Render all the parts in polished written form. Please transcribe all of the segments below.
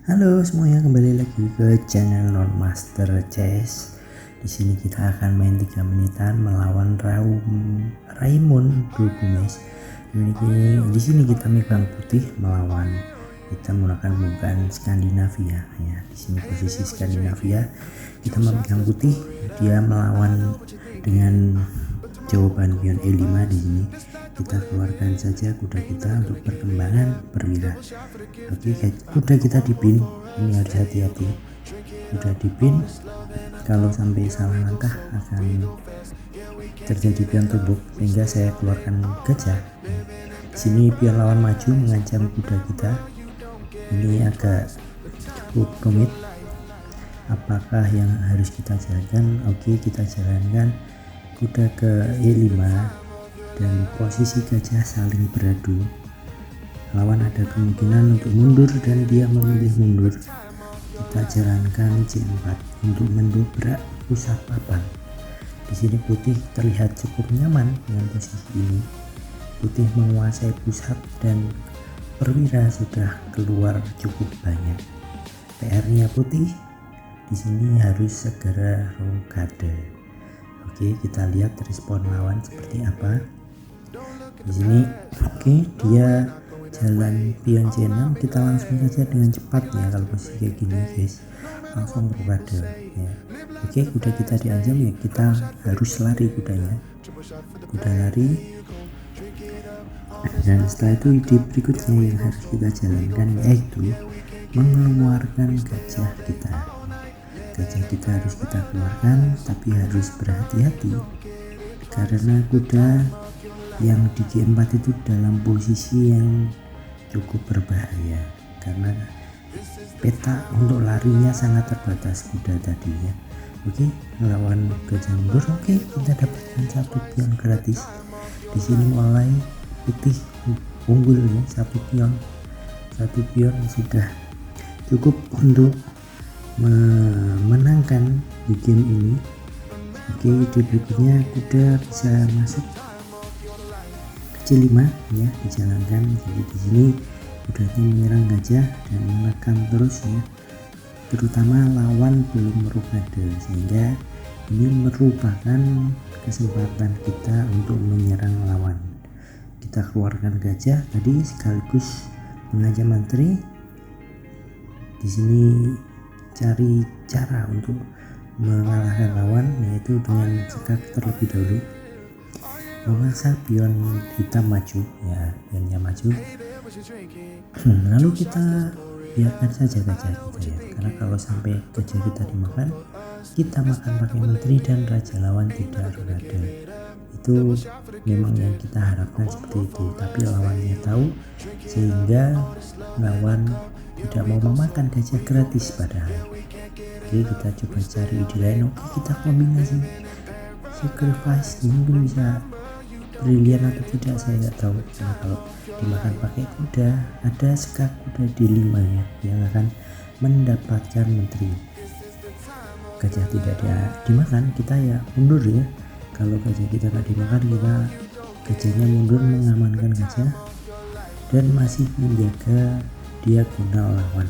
Halo semuanya, kembali lagi ke channel Non Master Chess. Di sini kita akan main 3 menitan melawan Raimund Dugumes. Di sini kita megang putih melawan kita menggunakan bukan Skandinavia. Ya, di sini posisi Skandinavia kita memegang putih, dia melawan dengan jawaban pion E5. Di sini kita keluarkan saja kuda kita untuk perkembangan perwira. Oke, kuda kita dipin, ini harus hati-hati. Kuda dipin, kalau sampai salah langkah akan terjadi pion tumbuk, sehingga saya keluarkan gajah. Di sini pion lawan maju mengancam kuda kita. Ini agak cukup rumit. Apakah yang harus kita jalankan? Oke, kita jalankan kuda ke E5 dan posisi gajah saling beradu. Lawan ada kemungkinan untuk mundur dan dia memilih mundur. Kita jalankan C4 untuk mendobrak pusat papan. Di sini putih terlihat cukup nyaman dengan posisi ini. Putih menguasai pusat dan perwira sudah keluar cukup banyak. PR-nya putih di sini harus segera rokade. Oke, kita lihat respon lawan seperti apa. Di sini dia jalan pion C6, kita langsung saja dengan cepat ya. Kalau posisi kayak gini guys, langsung rokade ya. Oke, kuda kita diancam ya, kita harus lari kudanya. Kuda lari, dan setelah itu ide berikutnya yang harus kita jalankan yaitu mengeluarkan gajah kita. Gajah kita harus kita keluarkan, tapi harus berhati-hati karena kuda yang di G4 itu dalam posisi yang cukup berbahaya karena peta untuk larinya sangat terbatas kuda tadi ya. Oke, melawan gajah mundur. Oke, kita dapatkan satu pion gratis. Di sini mulai putih unggul ya, satu pion sudah cukup untuk memenangkan di game ini. Oke, ide berikutnya kuda bisa masuk C5 ya, dijalankan. Jadi di sini kudanya menyerang gajah dan menekan terus ya, terutama lawan belum rokade, sehingga ini merupakan kesempatan kita untuk menyerang lawan. Kita keluarkan gajah tadi sekaligus mengancam menteri. Di sini cari cara untuk mengalahkan lawan, yaitu dengan sekak terlebih dahulu, memaksa pion hitam maju ya, pionnya maju. Lalu kita biarkan saja gajah kita ya, karena kalau sampai gajah kita dimakan, kita makan pakai menteri dan raja lawan tidak rokade. Itu memang yang kita harapkan seperti itu, tapi lawannya tahu sehingga lawan tidak mau memakan gajah gratis padahal. Oke, kita coba cari ide lain. Oke, kita kombinasi sacrifice, mungkin bisa brilian atau tidak saya nggak tahu. Nah, kalau dimakan pakai kuda, ada sekak kuda D5 ya, yang akan mendapatkan menteri. Gajah tidak dimakan, kita ya mundur ya. Kalau gajah kita nggak dimakan, gajahnya mundur mengamankan gajah dan masih menjaga diagonal lawan.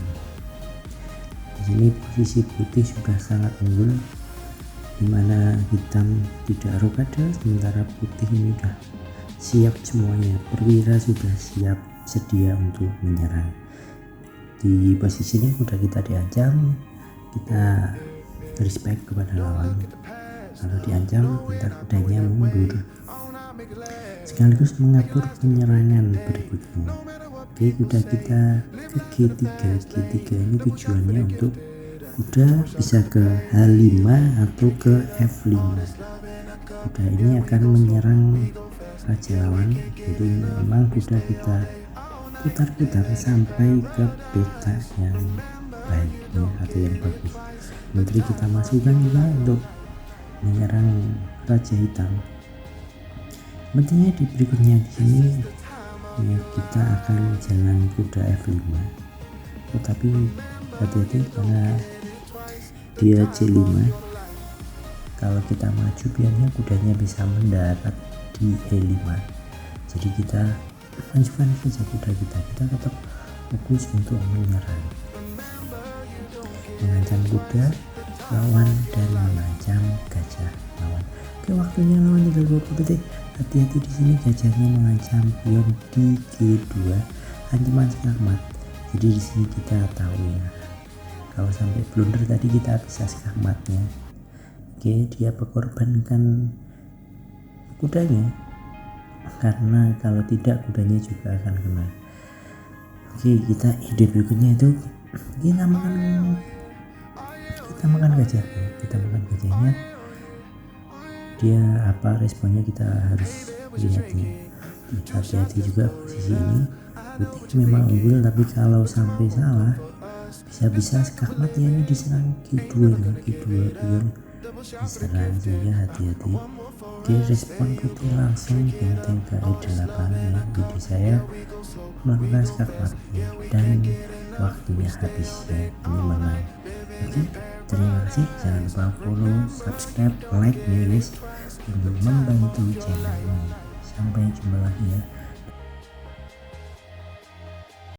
Di sini posisi putih sudah sangat unggul, dimana hitam tidak rokade, sementara putih ini sudah siap semuanya. Perwira sudah siap sedia untuk menyerang. Di posisi ini kuda kita diancam, kita respect kepada lawan. Kalau diancam, kita kudanya mundur sekaligus mengatur penyerangan berikutnya. Oke, kuda kita ke G3. G3 ini tujuannya untuk kuda bisa ke H5 atau ke F5. Kuda ini akan menyerang raja lawan, jadi memang kuda kita putar-putar sampai ke peta yang baik ya, atau yang bagus. Menteri kita masukkan juga untuk menyerang raja hitam. Menterinya di berikutnya di sini ya, kita akan jalan kuda F5, tetapi hati-hati karena dia C5. Kalau kita maju biarnya kudanya bisa mendarat di E5, jadi kita lanjutkan saja kuda kita tetap fokus untuk menyerang. mengkorbankan kuda lawan dan mengancam gajah lawan. Oke, waktunya lawan 320 detik. Hati-hati di sini, gajahnya mengancam pion di G2, ancaman skakmat. Jadi di sini kita tahu ya, kalau sampai blunder tadi kita bisa skakmatnya. Oke, dia berkorbankan kudanya karena kalau tidak kudanya juga akan kena. Oke, kita ide berikutnya itu kita makan gajahnya. Dia apa responnya kita harus lihat nih. Hati-hati juga posisi ini, putih memang unggul, tapi kalau sampai salah bisa skakmat ya, ini diserang G2 pion diserang, sehingga hati-hati. Oke, respon putih langsung benteng ke E8 ya. Jadi saya melakukan skakmat dan waktunya habis ya, ini menang. Oke, terima kasih, jangan lupa follow, subscribe, like ya guys, untuk membantu channel ini. Sampai jumpa lagi ya.